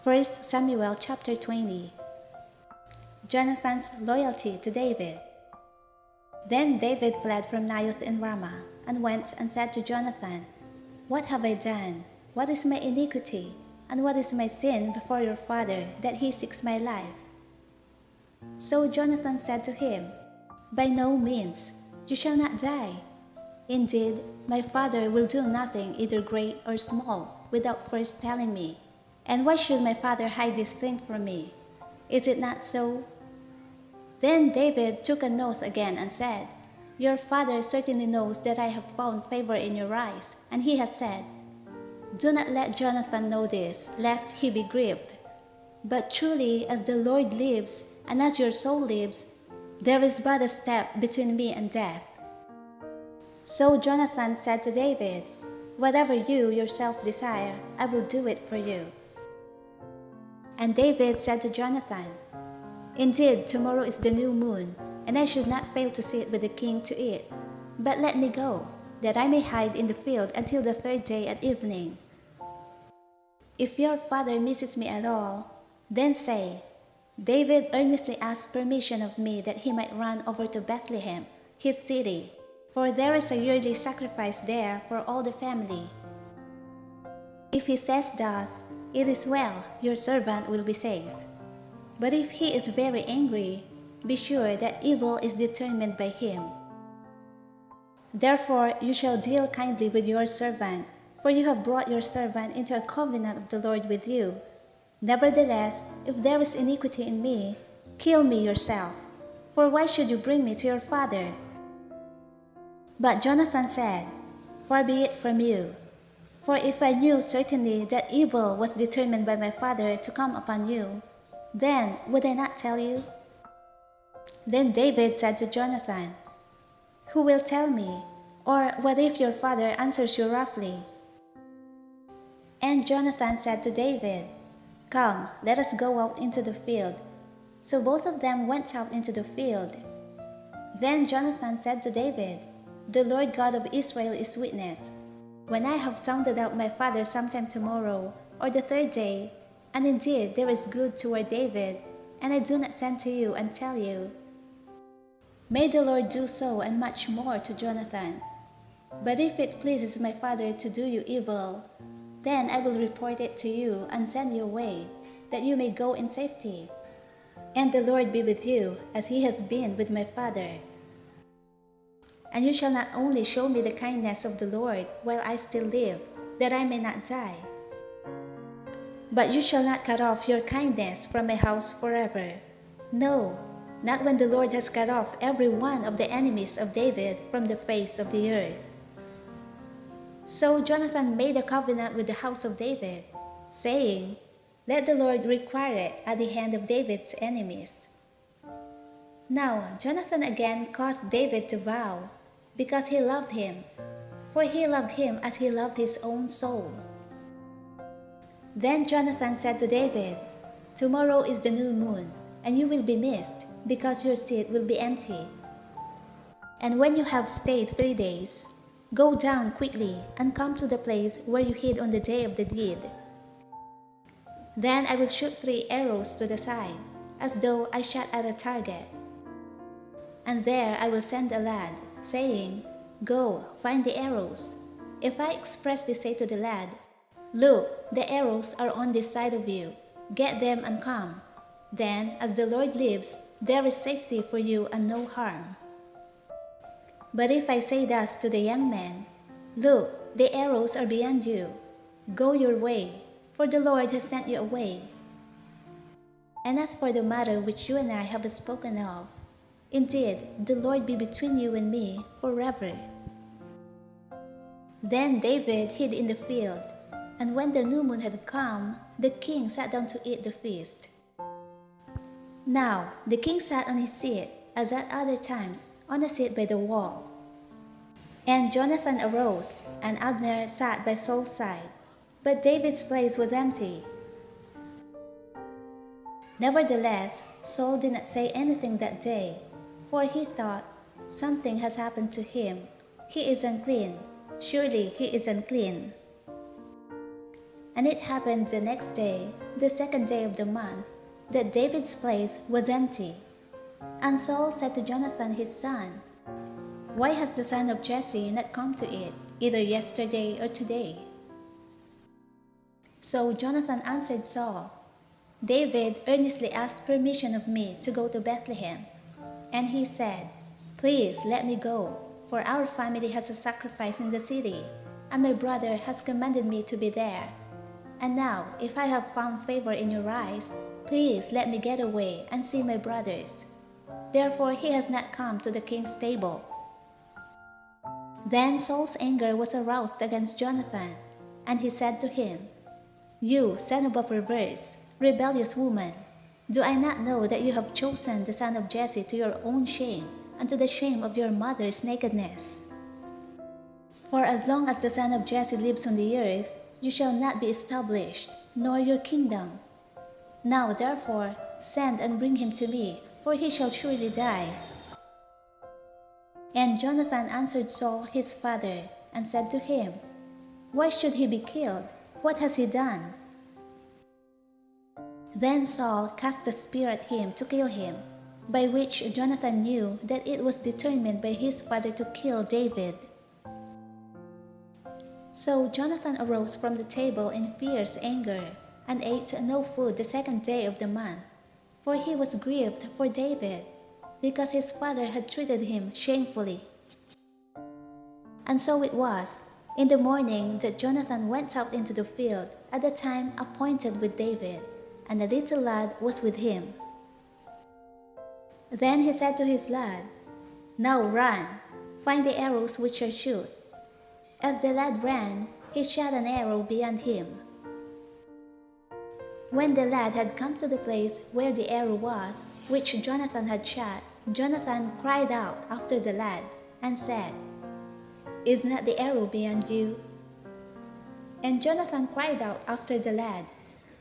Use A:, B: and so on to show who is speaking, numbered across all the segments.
A: 1 Samuel chapter 20. Jonathan's loyalty to David. Then David fled from Naioth in Ramah, and went and said to Jonathan, "What have I done? What is my iniquity? And what is my sin before your father, that he seeks my life?" So Jonathan said to him, "By no means, you shall not die. Indeed, my father will do nothing, either great or small, without first telling me. And why should my father hide this thing from me? Is it not so?" Then David took an oath again and said, "Your father certainly knows that I have found favor in your eyes, and he has said, 'Do not let Jonathan know this, lest he be grieved.' But truly, as the Lord lives, and as your soul lives, there is but a step between me and death." So Jonathan said to David, "Whatever you yourself desire, I will do it for you." And David said to Jonathan, "Indeed, tomorrow is the new moon, and I should not fail to sit with the king to eat. But let me go, that I may hide in the field until the third day at evening. If your father misses me at all, then say, 'David earnestly asked permission of me that he might run over to Bethlehem, his city, for there is a yearly sacrifice there for all the family.' If he says thus, it is well, your servant will be safe. But if he is very angry, be sure that evil is determined by him. Therefore you shall deal kindly with your servant, for you have brought your servant into a covenant of the Lord with you. Nevertheless, if there is iniquity in me, kill me yourself, for why should you bring me to your father?" But Jonathan said, "Far be it from you. For if I knew certainly that evil was determined by my father to come upon you, then would I not tell you?" Then David said to Jonathan, "Who will tell me? Or what if your father answers you roughly?" And Jonathan said to David, "Come, let us go out into the field." So both of them went out into the field. Then Jonathan said to David, "The Lord God of Israel is witness. When I have sounded out my father sometime tomorrow, or the third day, and indeed there is good toward David, and I do not send to you and tell you, may the Lord do so and much more to Jonathan. But if it pleases my father to do you evil, then I will report it to you and send you away, that you may go in safety. And the Lord be with you, as he has been with my father. And you shall not only show me the kindness of the Lord while I still live, that I may not die, but you shall not cut off your kindness from my house forever. No, not when the Lord has cut off every one of the enemies of David from the face of the earth." So Jonathan made a covenant with the house of David, saying, "Let the Lord require it at the hand of David's enemies." Now Jonathan again caused David to vow, because he loved him, for he loved him as he loved his own soul. Then Jonathan said to David, "Tomorrow is the new moon, and you will be missed, because your seat will be empty. And when you have stayed 3 days, go down quickly and come to the place where you hid on the day of the deed. Then I will shoot 3 arrows to the side, as though I shot at a target. And there I will send a lad, saying, 'Go, find the arrows.' If I expressly say to the lad, 'Look, the arrows are on this side of you, get them and come,' then, as the Lord lives, there is safety for you and no harm. But if I say thus to the young man, 'Look, the arrows are beyond you, go your way, for the Lord has sent you away.' And as for the matter which you and I have spoken of, indeed, the Lord be between you and me forever." Then David hid in the field, and when the new moon had come, the king sat down to eat the feast. Now the king sat on his seat, as at other times, on a seat by the wall. And Jonathan arose, and Abner sat by Saul's side, but David's place was empty. Nevertheless, Saul did not say anything that day, for he thought, "Something has happened to him. He is unclean. Surely he is unclean." And it happened the next day, the second day of the month, that David's place was empty. And Saul said to Jonathan his son, "Why has the son of Jesse not come to it, either yesterday or today?" So Jonathan answered Saul, "David earnestly asked permission of me to go to Bethlehem. And he said, 'Please let me go, for our family has a sacrifice in the city, and my brother has commanded me to be there. And now, if I have found favor in your eyes, please let me get away and see my brothers.' Therefore he has not come to the king's table." Then Saul's anger was aroused against Jonathan, and he said to him, "You son of a perverse, rebellious woman, do I not know that you have chosen the son of Jesse to your own shame and to the shame of your mother's nakedness? For as long as the son of Jesse lives on the earth, you shall not be established, nor your kingdom. Now therefore send and bring him to me, for he shall surely die." And Jonathan answered Saul his father, and said to him, "Why should he be killed? What has he done?" Then Saul cast a spear at him to kill him, by which Jonathan knew that it was determined by his father to kill David. So Jonathan arose from the table in fierce anger, and ate no food the second day of the month, for he was grieved for David, because his father had treated him shamefully. And so it was, in the morning, that Jonathan went out into the field at the time appointed with David, and the little lad was with him. Then he said to his lad, "Now run, find the arrows which I shoot." As the lad ran, he shot an arrow beyond him. When the lad had come to the place where the arrow was, which Jonathan had shot, Jonathan cried out after the lad, and said, "Is not the arrow beyond you?" And Jonathan cried out after the lad,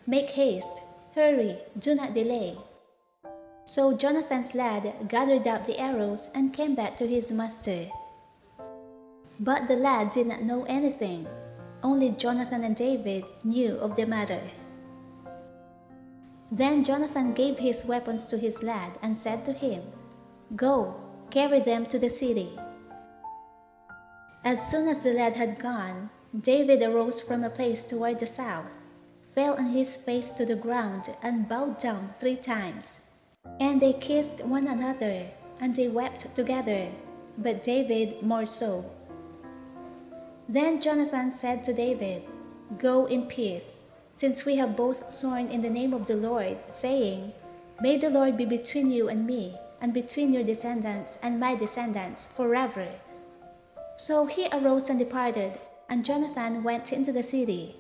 A: "Make haste, hurry, do not delay." So Jonathan's lad gathered up the arrows and came back to his master. But the lad did not know anything. Only Jonathan and David knew of the matter. Then Jonathan gave his weapons to his lad and said to him, "Go, carry them to the city." As soon as the lad had gone, David arose from a place toward the south, fell on his face to the ground, and bowed down 3 times. And they kissed one another, and they wept together, but David more so. Then Jonathan said to David, "Go in peace, since we have both sworn in the name of the Lord, saying, 'May the Lord be between you and me, and between your descendants and my descendants forever.'" So he arose and departed, and Jonathan went into the city.